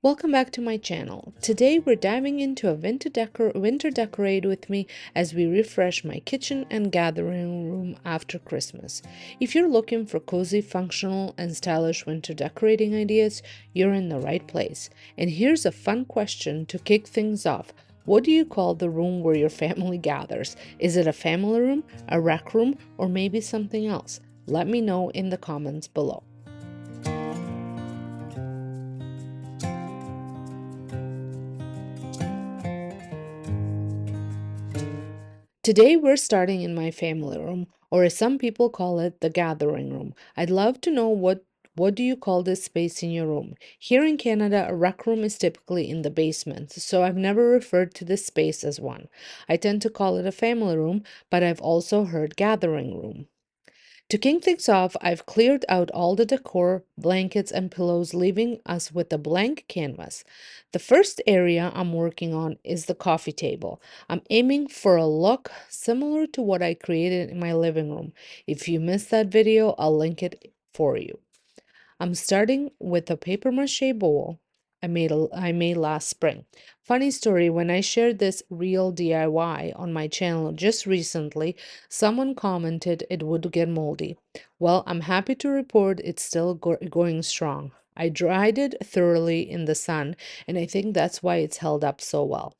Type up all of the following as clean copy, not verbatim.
Welcome back to my channel. Today we're diving into a winter decorate with me as we refresh my kitchen and gathering room after Christmas. If you're looking for cozy, functional, and stylish winter decorating ideas, you're in the right place. And here's a fun question to kick things off. What do you call the room where your family gathers? Is it a family room, a rec room, or maybe something else? Let me know in the comments below. Today we're starting in my family room, or as some people call it, the gathering room. I'd love to know what do you call this space in your room? Here in Canada, a rec room is typically in the basement, so I've never referred to this space as one. I tend to call it a family room, but I've also heard gathering room. To kick things off, I've cleared out all the decor, blankets, and pillows, leaving us with a blank canvas. The first area I'm working on is the coffee table. I'm aiming for a look similar to what I created in my living room. If you missed that video, I'll link it for you. I'm starting with a paper mache bowl I made last spring. Funny story, when I shared this real DIY on my channel just recently, someone commented it would get moldy. Well, I'm happy to report it's still going strong. I dried it thoroughly in the sun, and I think that's why it's held up so well.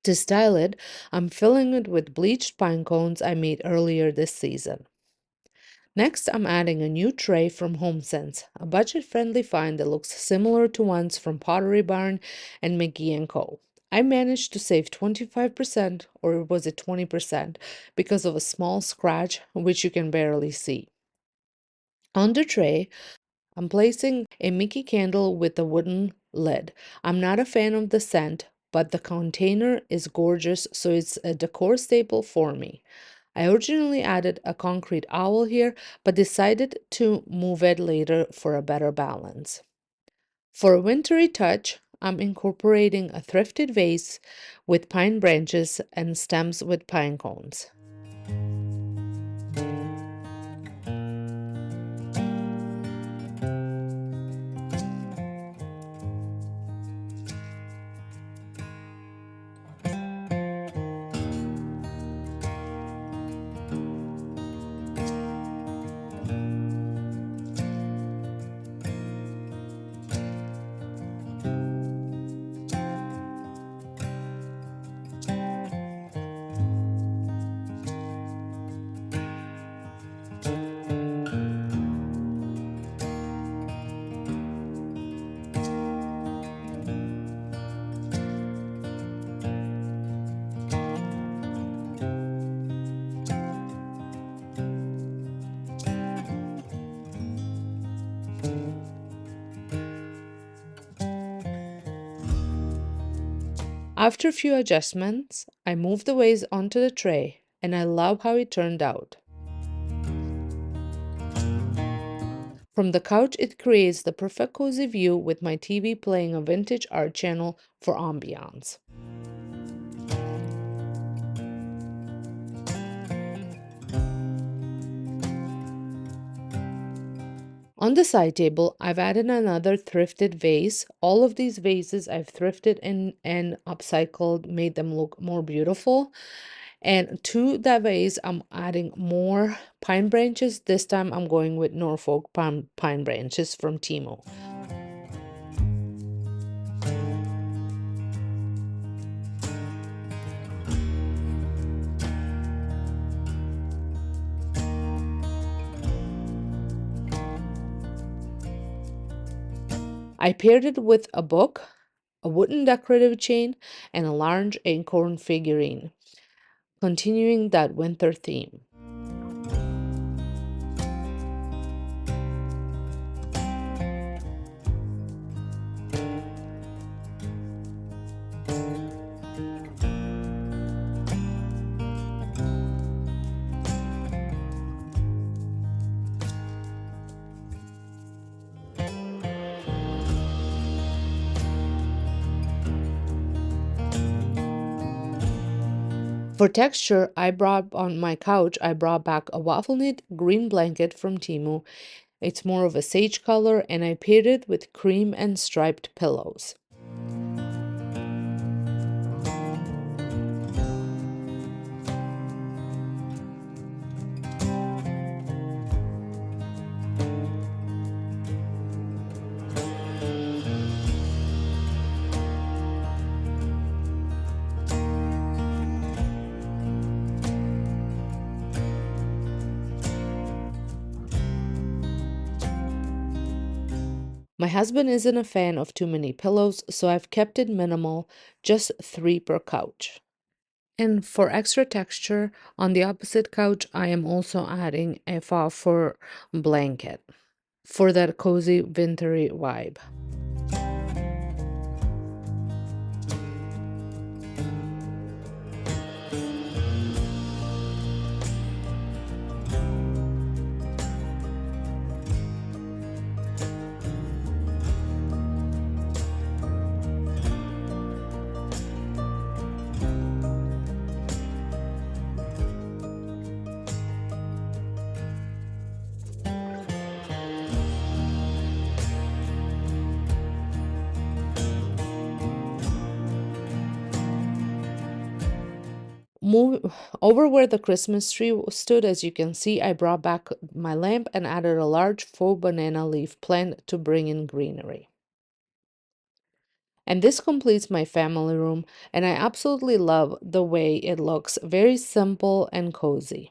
To style it, I'm filling it with bleached pine cones I made earlier this season. Next, I'm adding a new tray from HomeSense, a budget-friendly find that looks similar to ones from Pottery Barn and McGee & Co. I managed to save 25%, or was it 20%, because of a small scratch which you can barely see. On the tray, I'm placing a Mickey candle with a wooden lid. I'm not a fan of the scent, but the container is gorgeous, so it's a decor staple for me. I originally added a concrete owl here, but decided to move it later for a better balance. For a wintry touch, I'm incorporating a thrifted vase with pine branches and stems with pine cones. After a few adjustments, I moved the vase onto the tray, and I love how it turned out. From the couch, it creates the perfect cozy view with my TV playing a vintage art channel for ambiance. On the side table, I've added another thrifted vase. All of these vases I've thrifted and upcycled, made them look more beautiful. And to that vase, I'm adding more pine branches. This time I'm going with Norfolk pine branches from Timo. I paired it with a book, a wooden decorative chain, and a large acorn figurine, continuing that winter theme. For texture, I brought back a waffle knit green blanket from Temu. It's more of a sage color, and I paired it with cream and striped pillows. My husband isn't a fan of too many pillows, so I've kept it minimal, just 3 per couch. And for extra texture, on the opposite couch, I am also adding a faux fur blanket for that cozy, wintry vibe. Move over where the Christmas tree stood, as you can see, I brought back my lamp and added a large faux banana leaf plant to bring in greenery. And this completes my family room, and I absolutely love the way it looks, very simple and cozy.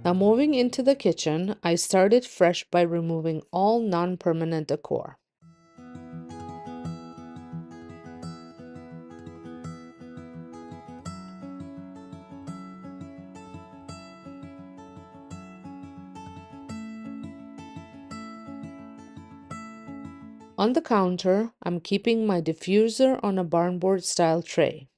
Now, moving into the kitchen, I started fresh by removing all non-permanent decor. On the counter, I'm keeping my diffuser on a barnboard style tray.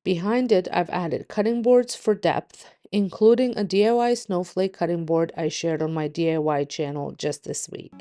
Behind it, I've added cutting boards for depth, including a DIY snowflake cutting board I shared on my DIY channel just this week.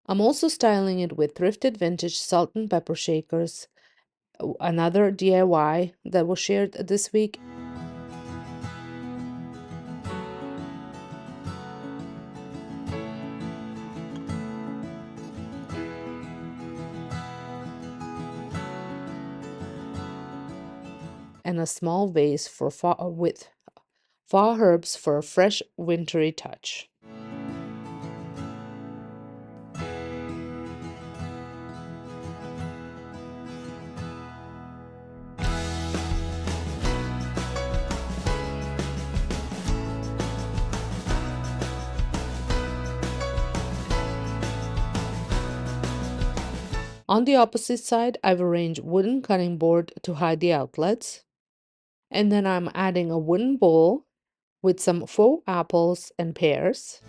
I'm also styling it with thrifted vintage salt and pepper shakers, another DIY that was shared this week. And a small vase with faux herbs for a fresh wintry touch. On the opposite side, I've arranged wooden cutting board to hide the outlets. And then I'm adding a wooden bowl with some faux apples and pears.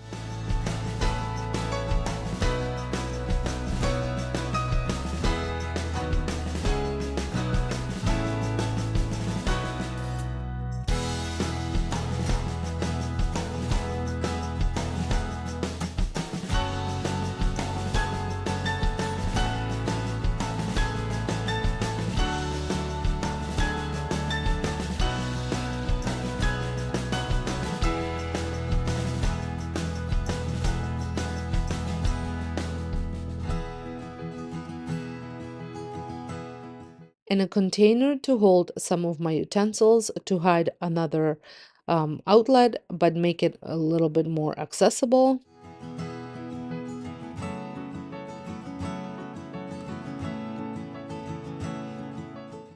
and a container to hold some of my utensils to hide another outlet but make it a little bit more accessible.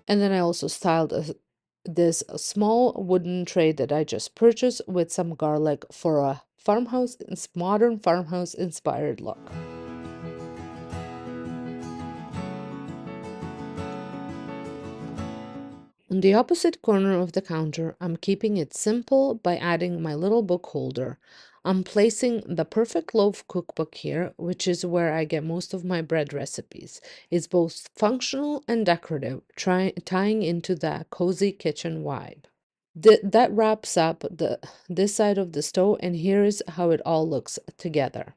And then I also styled this small wooden tray that I just purchased with some garlic for a modern farmhouse inspired look. On the opposite corner of the counter, I'm keeping it simple by adding my little book holder. I'm placing the Perfect Loaf cookbook here, which is where I get most of my bread recipes. It's both functional and decorative, tying into that cozy kitchen vibe. That wraps up this side of the stove, and here is how it all looks together.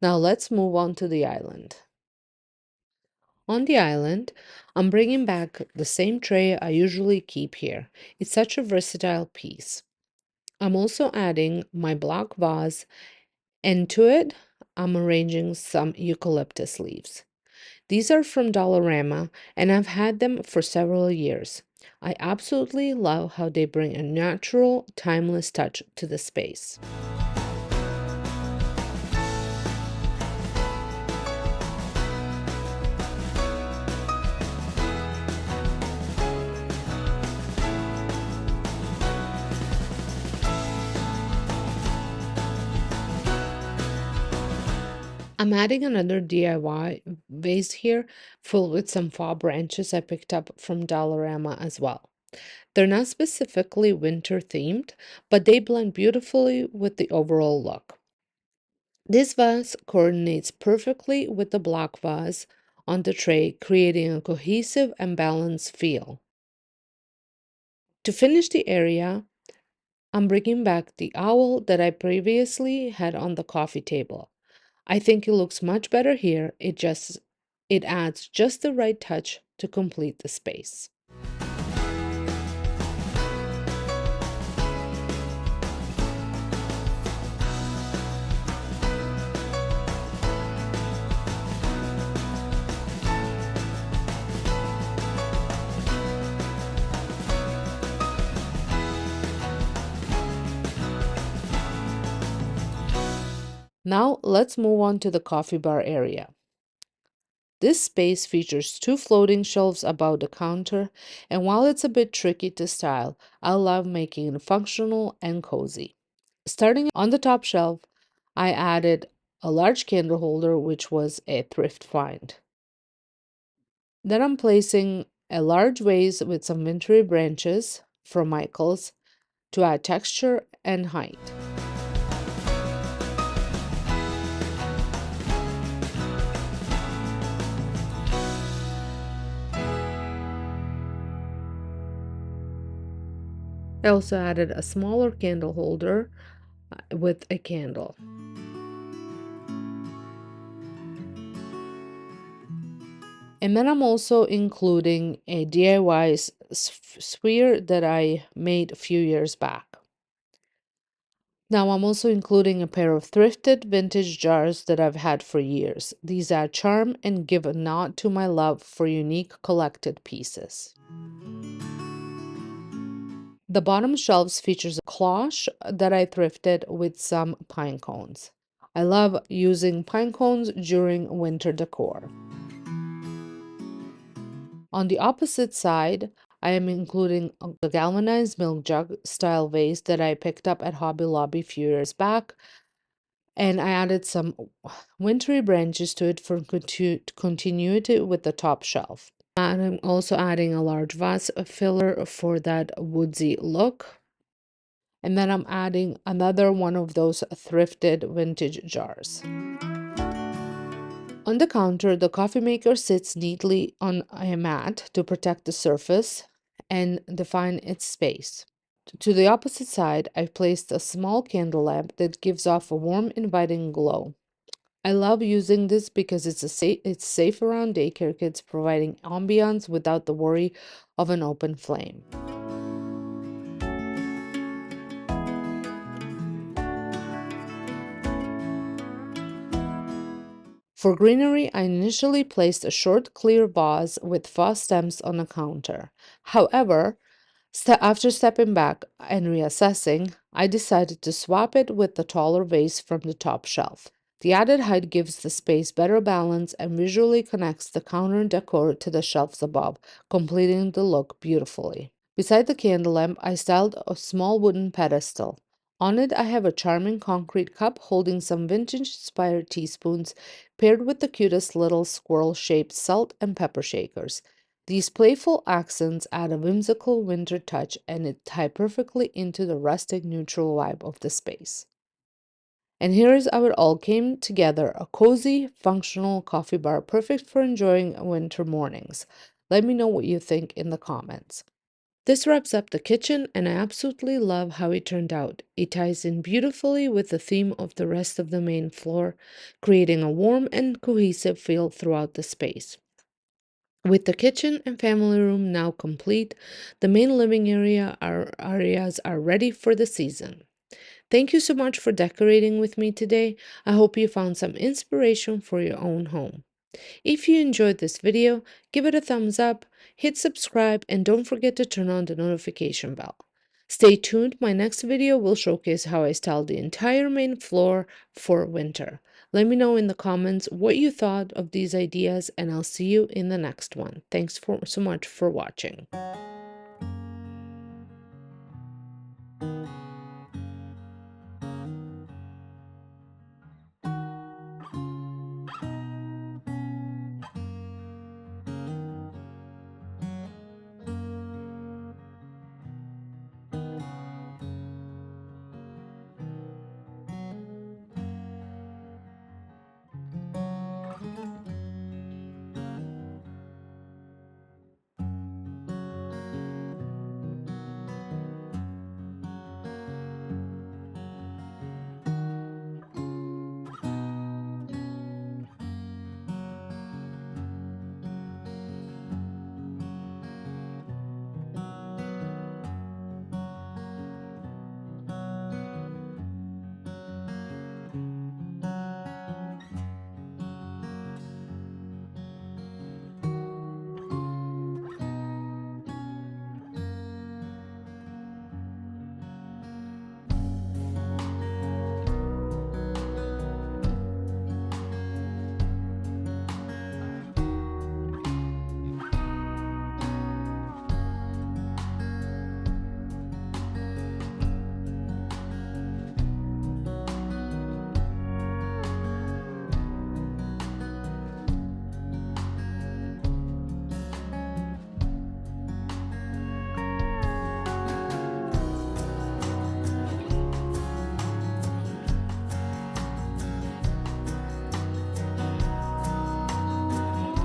Now let's move on to the island. On the island, I'm bringing back the same tray I usually keep here. It's such a versatile piece. I'm also adding my block vase, and to it, I'm arranging some eucalyptus leaves. These are from Dollarama, and I've had them for several years. I absolutely love how they bring a natural, timeless touch to the space. I'm adding another DIY vase here, filled with some fall branches I picked up from Dollarama as well. They're not specifically winter themed, but they blend beautifully with the overall look. This vase coordinates perfectly with the block vase on the tray, creating a cohesive and balanced feel. To finish the area, I'm bringing back the owl that I previously had on the coffee table. I think it looks much better here. It adds just the right touch to complete the space. Now let's move on to the coffee bar area. This space features two floating shelves above the counter, and while it's a bit tricky to style, I love making it functional and cozy. Starting on the top shelf, I added a large candle holder, which was a thrift find. Then I'm placing a large vase with some wintry branches from Michael's to add texture and height. I also added a smaller candle holder with a candle. And then I'm also including a DIY sphere that I made a few years back. Now I'm also including a pair of thrifted vintage jars that I've had for years. These add charm and give a nod to my love for unique collected pieces. The bottom shelves features a cloche that I thrifted with some pine cones. I love using pine cones during winter decor. On the opposite side, I am including the galvanized milk jug style vase that I picked up at Hobby Lobby a few years back, and I added some wintry branches to it for continuity with the top shelf. And I'm also adding a large vase filler for that woodsy look. And then I'm adding another one of those thrifted vintage jars. On the counter, the coffee maker sits neatly on a mat to protect the surface and define its space. To the opposite side, I've placed a small candle lamp that gives off a warm, inviting glow. I love using this because it's safe around daycare kids, providing ambiance without the worry of an open flame. For greenery, I initially placed a short clear vase with vase stems on the counter. However, after stepping back and reassessing, I decided to swap it with the taller vase from the top shelf. The added height gives the space better balance and visually connects the counter decor to the shelves above, completing the look beautifully. Beside the candle lamp, I styled a small wooden pedestal. On it, I have a charming concrete cup holding some vintage inspired teaspoons, paired with the cutest little squirrel shaped salt and pepper shakers. These playful accents add a whimsical winter touch and it tie perfectly into the rustic neutral vibe of the space. And here's how it all came together, a cozy, functional coffee bar perfect for enjoying winter mornings. Let me know what you think in the comments. This wraps up the kitchen, and I absolutely love how it turned out. It ties in beautifully with the theme of the rest of the main floor, creating a warm and cohesive feel throughout the space. With the kitchen and family room now complete, the main living areas are ready for the season. Thank you so much for decorating with me today. I hope you found some inspiration for your own home. If you enjoyed this video, give it a thumbs up, hit subscribe, and don't forget to turn on the notification bell. Stay tuned, my next video will showcase how I styled the entire main floor for winter. Let me know in the comments what you thought of these ideas, and I'll see you in the next one. Thanks so much for watching.